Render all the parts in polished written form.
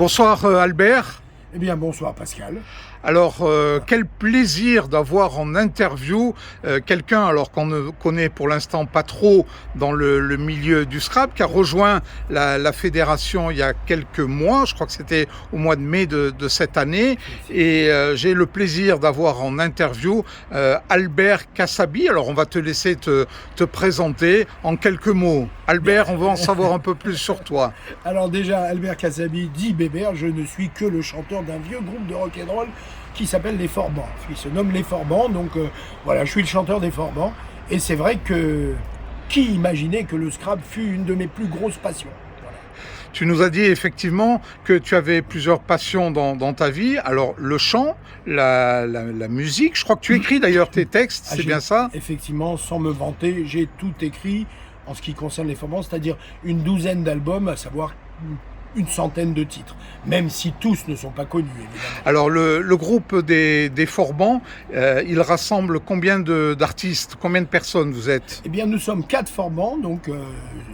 Bonsoir Albert. Eh bien, bonsoir Pascal. Alors, quel plaisir d'avoir en interview quelqu'un, alors qu'on ne connaît pour l'instant pas trop dans le milieu du Scrabble, qui a rejoint la fédération il y a quelques mois, je crois que c'était au mois de mai de cette année, et j'ai le plaisir d'avoir en interview Albert Kassabi. Alors, on va te laisser te présenter en quelques mots. Albert, on veut en savoir un peu plus sur toi. Alors déjà, Albert Kassabi dit Bébert, je ne suis que le chanteur d'un vieux groupe de rock'n'roll qui s'appelle Les Forbans, qui se nomme Les Forbans, donc voilà, je suis le chanteur des Forbans, et c'est vrai que qui imaginait que le Scrabble fut une de mes plus grosses passions. Voilà. Tu nous as dit effectivement que tu avais plusieurs passions dans ta vie, alors le chant, la musique, je crois que tu écris d'ailleurs tes textes, c'est bien ça? Effectivement, sans me vanter, j'ai tout écrit en ce qui concerne Les Forbans, c'est-à-dire une douzaine d'albums, à savoir une centaine de titres, même si tous ne sont pas connus, évidemment. Alors, le groupe des Forbans, il rassemble combien d'artistes, combien de personnes vous êtes? Eh bien, nous sommes 4 Forbans, donc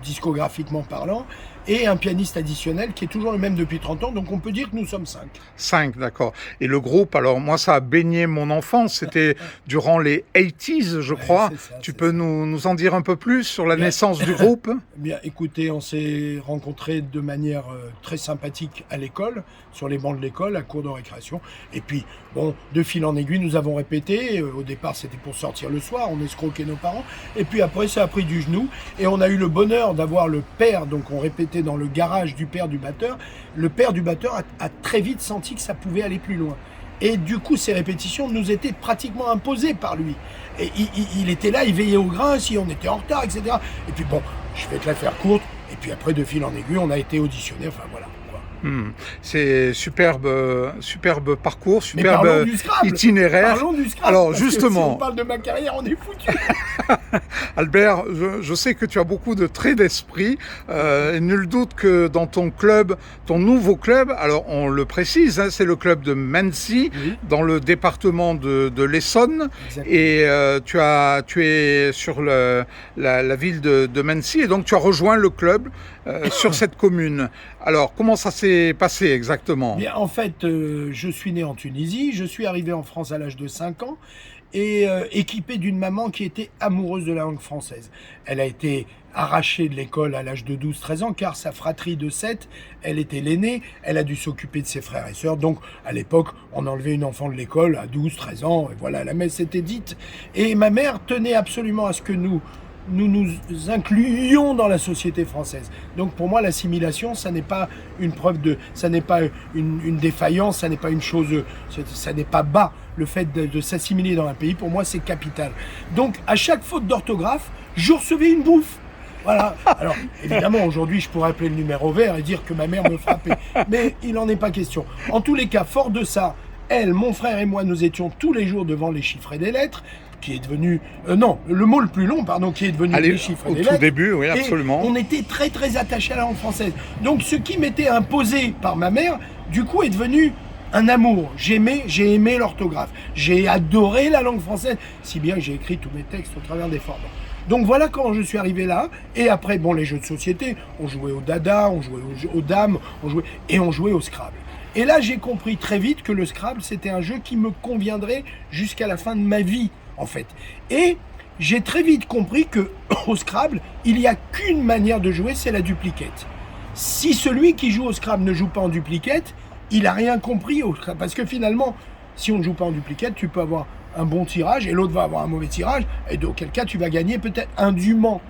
discographiquement parlant, et un pianiste additionnel qui est toujours le même depuis 30 ans, donc on peut dire que nous sommes 5. 5, d'accord. Et le groupe, alors moi ça a baigné mon enfance, c'était durant les 80s je crois. Ça, tu peux nous en dire un peu plus sur la naissance du groupe? Bien, écoutez, on s'est rencontrés de manière très sympathique à l'école, sur les bancs de l'école, à cours de récréation. Et puis, bon, de fil en aiguille, nous avons répété. Au départ, c'était pour sortir le soir, on escroquait nos parents. Et puis après, ça a pris du genou. Et on a eu le bonheur d'avoir le père, donc on répétait dans le garage du père du batteur. Le père du batteur a très vite senti que ça pouvait aller plus loin. Et du coup, ces répétitions nous étaient pratiquement imposées par lui. Et il était là, il veillait au grain, si on était en retard, etc. Et puis bon, je vais te la faire courte. Et puis après, de fil en aiguille, on a été auditionné. Enfin voilà. C'est superbe parcours, superbe itinéraire. Parlons du Scrabble. Alors parce justement, que si on parle de ma carrière, on est foutu. Albert, je sais que tu as beaucoup de traits d'esprit. Nul doute que dans ton club, ton nouveau club, alors on le précise, hein, c'est le club de Mency, oui, dans le département de l'Essonne. Exactement. Et tu es sur la ville de Mency, et donc tu as rejoint le club sur cette commune. Alors, comment ça s'est passé exactement? Bien, en fait, je suis né en Tunisie, je suis arrivé en France à l'âge de 5 ans, et équipé d'une maman qui était amoureuse de la langue française. Elle a été arrachée de l'école à l'âge de 12-13 ans, car sa fratrie de 7, elle était l'aînée, elle a dû s'occuper de ses frères et sœurs. Donc, à l'époque, on enlevait une enfant de l'école à 12-13 ans, et voilà, la messe était dite. Et ma mère tenait absolument à ce que nous incluions dans la société française. Donc pour moi, l'assimilation, ça n'est pas une preuve ça n'est pas une défaillance, ça n'est pas une chose, ça n'est pas bas. Le fait de s'assimiler dans un pays, pour moi, c'est capital. Donc à chaque faute d'orthographe, je recevais une bouffe. Voilà. Alors, évidemment, aujourd'hui, je pourrais appeler le numéro vert et dire que ma mère me frappait. Mais il n'en est pas question. En tous les cas, fort de ça, elle, mon frère et moi, nous étions tous les jours devant les chiffres et des lettres, qui est devenu... non, le mot le plus long, pardon, qui est devenu les chiffres et des lettres. Au tout début, oui, absolument. Et on était très, très attachés à la langue française. Donc, ce qui m'était imposé par ma mère, du coup, est devenu un amour. J'ai aimé l'orthographe. J'ai adoré la langue française, si bien que j'ai écrit tous mes textes au travers des Forbans. Donc voilà comment je suis arrivé là. Et après, bon, les jeux de société, on jouait au dada, on jouait aux dames, on jouait au Scrabble. Et là, j'ai compris très vite que le Scrabble, c'était un jeu qui me conviendrait jusqu'à la fin de ma vie, en fait. Et j'ai très vite compris que au Scrabble, il n'y a qu'une manière de jouer, c'est la duplicate. Si celui qui joue au Scrabble ne joue pas en duplicate, il n'a rien compris au Scrabble. Parce que finalement, si on ne joue pas en duplicate, tu peux avoir un bon tirage et l'autre va avoir un mauvais tirage, et auquel cas, tu vas gagner peut-être indûment.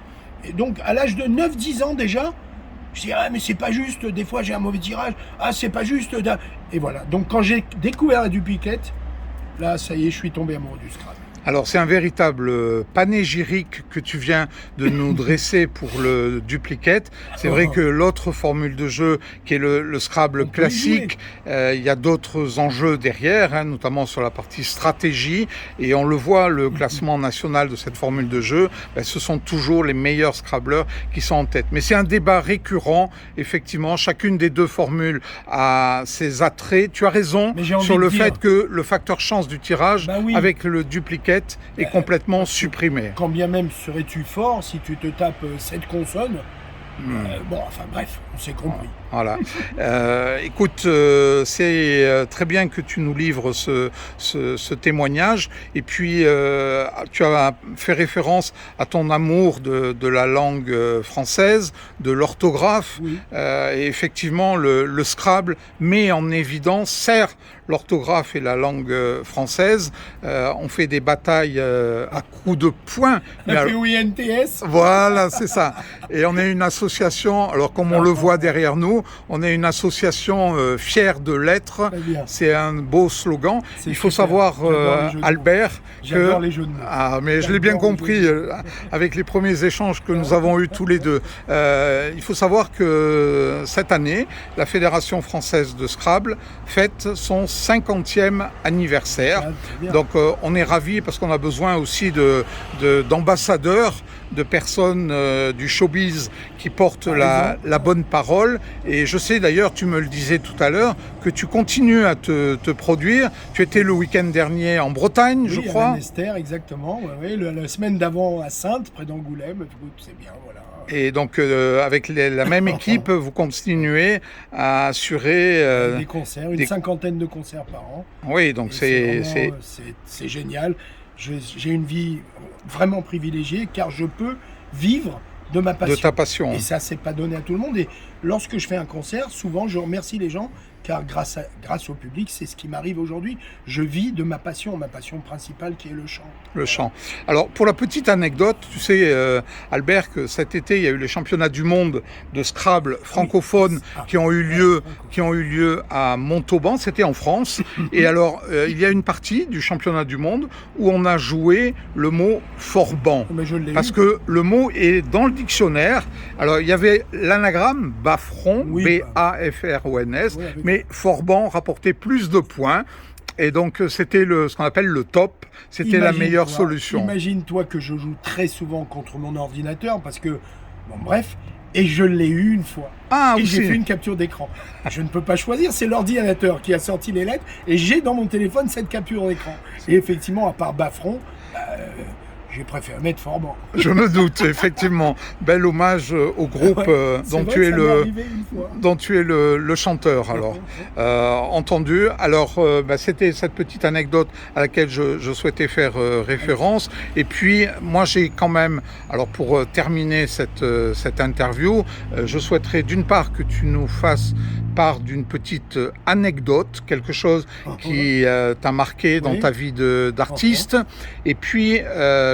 Et donc, à l'âge de 9-10 ans déjà, je dis, ah, mais c'est pas juste, des fois j'ai un mauvais tirage, ah, c'est pas juste. Et voilà. Donc, quand j'ai découvert la duplicate, là, ça y est, je suis tombé amoureux du Scrabble. Alors c'est un véritable panégyrique que tu viens de nous dresser pour le duplicate. C'est vrai que l'autre formule de jeu qui est le Scrabble classique, il y a d'autres enjeux derrière, hein, notamment sur la partie stratégie, et on le voit, le classement national de cette formule de jeu, ce sont toujours les meilleurs Scrabbleurs qui sont en tête. Mais c'est un débat récurrent, effectivement, chacune des deux formules a ses attraits. Tu as raison sur le fait que le facteur chance du tirage avec le duplicate est complètement supprimé. Quand bien même serais-tu fort, si tu te tapes 7 consonnes, Bon, enfin bref, on s'est compris. Voilà. Écoute, c'est très bien que tu nous livres ce témoignage. Et puis, tu as fait référence à ton amour de la langue française, de l'orthographe. Oui. Et effectivement, le Scrabble met en évidence, sert l'orthographe et la langue française. On fait des batailles à coups de poing. La POINTS. Voilà, c'est ça. Et on est une association, alors comme on le voit derrière nous, on est une association fière de l'être. C'est un beau slogan. Il faut savoir, Albert, j'adore les jeux de mots. Ah, mais je l'ai bien compris avec les premiers échanges que nous avons eus tous les deux. Il faut savoir que cette année, la Fédération française de Scrabble fête son 50e anniversaire. Donc on est ravis parce qu'on a besoin aussi d'ambassadeurs, de personnes du showbiz qui portent la bonne parole. Et je sais d'ailleurs, tu me le disais tout à l'heure, que tu continues à te produire. Tu étais le week-end dernier en Bretagne, je crois. Oui, à Esther, exactement. Oui, la semaine d'avant à Saintes, près d'Angoulême. C'est bien, voilà. Et donc, avec la même équipe, vous continuez à assurer... des concerts, une cinquantaine de concerts par an. Oui, donc c'est génial. J'ai une vie vraiment privilégiée car je peux vivre de ma passion. De ta passion. Et ça, c'est pas donné à tout le monde. Et lorsque je fais un concert, souvent, je remercie les gens car grâce au public, c'est ce qui m'arrive aujourd'hui. Je vis de ma passion principale qui est le chant. Le chant. Alors, pour la petite anecdote, tu sais, Albert, que cet été, il y a eu les championnats du monde de Scrabble francophone qui ont eu lieu à Montauban, c'était en France. Et alors, il y a une partie du championnat du monde où on a joué le mot Forban. Parce que le mot est dans le dictionnaire. Alors, il y avait l'anagramme Bafron, B-A-F-R-O-N-S, mais Forban rapportait plus de points. Et donc, c'était ce qu'on appelle le top. C'était la meilleure solution. Imagine-toi que je joue très souvent contre mon ordinateur parce que, bon, bref, et je l'ai eu une fois. Ah, et aussi. j'ai fait une capture d'écran. Je ne peux pas choisir, c'est l'ordinateur qui a sorti les lettres et j'ai dans mon téléphone cette capture d'écran. Et effectivement, à part Bafron, j'ai préféré mettre Forban. Je me doute, effectivement. Bel hommage au groupe dont tu es le chanteur. Alors, entendu. Alors, c'était cette petite anecdote à laquelle je souhaitais faire référence. Et puis, moi, j'ai quand même, alors pour terminer cette interview, je souhaiterais d'une part que tu nous fasses part d'une petite anecdote, quelque chose qui t'a marqué dans ta vie d'artiste. Et puis,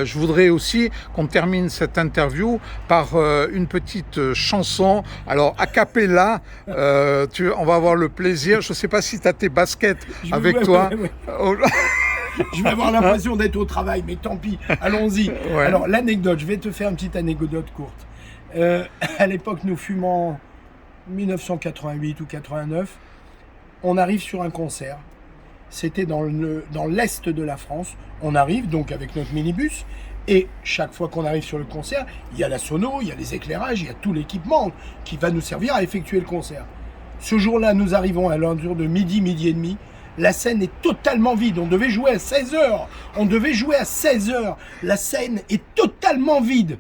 je voudrais aussi qu'on termine cette interview par une petite chanson. Alors, a cappella, on va avoir le plaisir. Je ne sais pas si tu as tes baskets avec toi. Je vais avoir l'impression d'être au travail, mais tant pis, allons-y. Ouais. Alors, l'anecdote, je vais te faire une petite anecdote courte. À l'époque, nous fûmes 1988 ou 89, on arrive sur un concert. C'était dans l'est de la France. On arrive donc avec notre minibus et chaque fois qu'on arrive sur le concert, il y a la sono, il y a les éclairages, il y a tout l'équipement qui va nous servir à effectuer le concert. Ce jour-là, nous arrivons à l'heure de midi et demi. La scène est totalement vide. On devait jouer à 16h. La scène est totalement vide.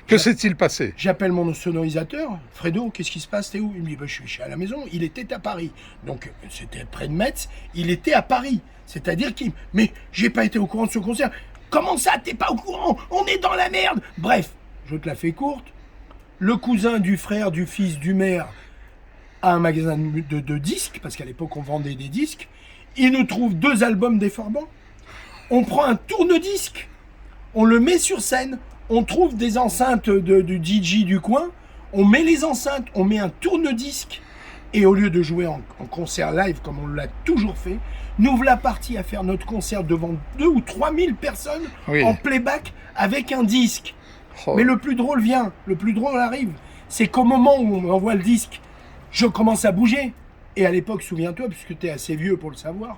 Que s'est-il passé? J'appelle mon sonorisateur. Fredo, qu'est-ce qui se passe? T'es où? Il me dit, je suis à la maison. Il était à Paris. Donc, c'était près de Metz. Il était à Paris. C'est-à-dire mais j'ai pas été au courant de ce concert. Comment ça, t'es pas au courant? On est dans la merde. Bref, je te la fais courte. Le cousin du frère, du fils, du maire a un magasin de disques, parce qu'à l'époque, on vendait des disques. Il nous trouve 2 albums des Forban. On prend un tourne-disque. On le met sur scène. On trouve des enceintes du DJ du coin, on met les enceintes, on met un tourne-disque, et au lieu de jouer en concert live comme on l'a toujours fait, nous voilà partis à faire notre concert devant 2 ou 3 000 personnes en playback avec un disque. Mais le plus drôle arrive, c'est qu'au moment où on envoie le disque, je commence à bouger. Et à l'époque, souviens-toi, puisque tu es assez vieux pour le savoir,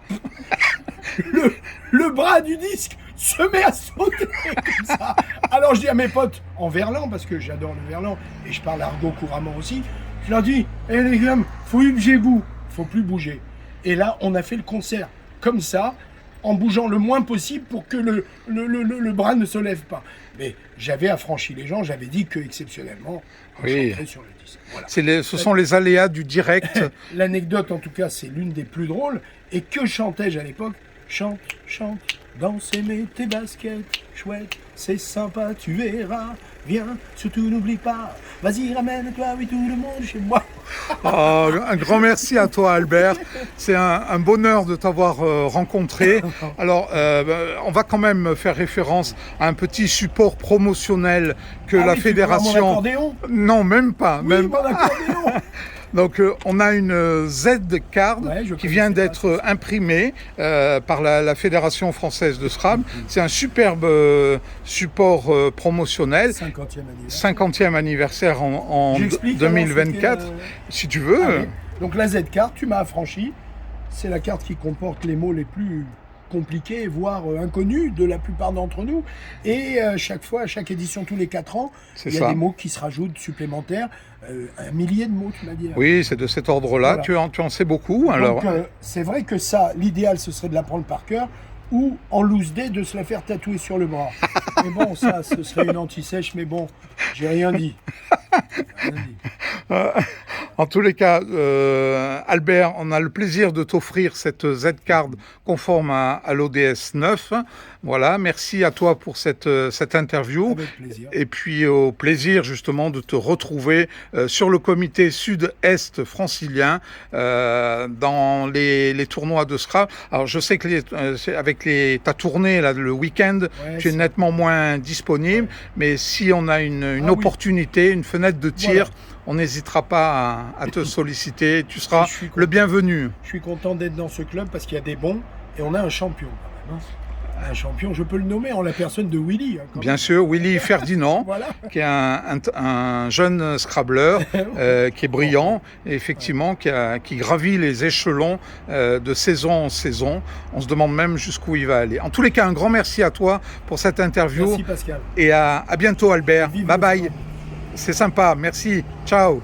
le bras du disque se met à sauter comme ça. Alors je dis à mes potes en verlan, parce que j'adore le verlan et je parle argot couramment aussi, je leur dis, les gars, bougez-vous, faut plus bouger. Et là, on a fait le concert comme ça, en bougeant le moins possible pour que le bras ne se lève pas. Mais j'avais affranchi les gens, j'avais dit que exceptionnellement, on chanterait sur le disque. Voilà. Ce sont les aléas du direct. L'anecdote, en tout cas, c'est l'une des plus drôles. Et que chantais-je à l'époque? Chante, chante, danse et mets tes baskets, chouette, c'est sympa, tu verras. Viens, surtout n'oublie pas, vas-y ramène-toi, oui, tout le monde chez moi. Oh, un grand merci à toi Albert, c'est un bonheur de t'avoir rencontré. Alors on va quand même faire référence à un petit support promotionnel que la fédération... Non, même pas. Oui, même... mon accordéon. Donc on a une Z-card qui vient d'être imprimée par la Fédération française de Scrabble. C'est un superbe support promotionnel. 50e anniversaire en 2024, si tu veux. Ah oui. Donc la Z-card, tu m'as affranchi. C'est la carte qui comporte les mots les plus compliqués, voire inconnus de la plupart d'entre nous. Et chaque fois, à chaque édition, tous les 4 ans, il y a des mots qui se rajoutent supplémentaires. 1 millier de mots, tu m'as dit. Oui, c'est de cet ordre-là. Voilà. Tu en sais beaucoup. Alors. Donc, c'est vrai que ça, l'idéal, ce serait de l'apprendre par cœur ou en loose day de se la faire tatouer sur le bras. Mais bon, ça, ce serait une anti-sèche, mais bon, j'ai rien dit. En tous les cas, Albert, on a le plaisir de t'offrir cette Z-Card conforme à l'ODS 9. Voilà, merci à toi pour cette interview. Avec plaisir. Et puis au plaisir justement de te retrouver sur le comité sud-est francilien dans les tournois de Scrabble. Alors je sais que avec ta tournée là, le week-end, tu es nettement moins disponible, mais si on a une opportunité, une fenêtre de tir, on n'hésitera pas à te solliciter, tu seras le bienvenu. Je suis content d'être dans ce club parce qu'il y a des bons et on a un champion quand même. Un champion, je peux le nommer en la personne de Willy. Bien sûr, Willy Ferdinand, voilà. Qui est un jeune scrabbleur qui est brillant et effectivement qui gravit les échelons de saison en saison. On se demande même jusqu'où il va aller. En tous les cas, un grand merci à toi pour cette interview. Merci Pascal. Et à bientôt Albert. Bye bye. C'est sympa, merci. Ciao.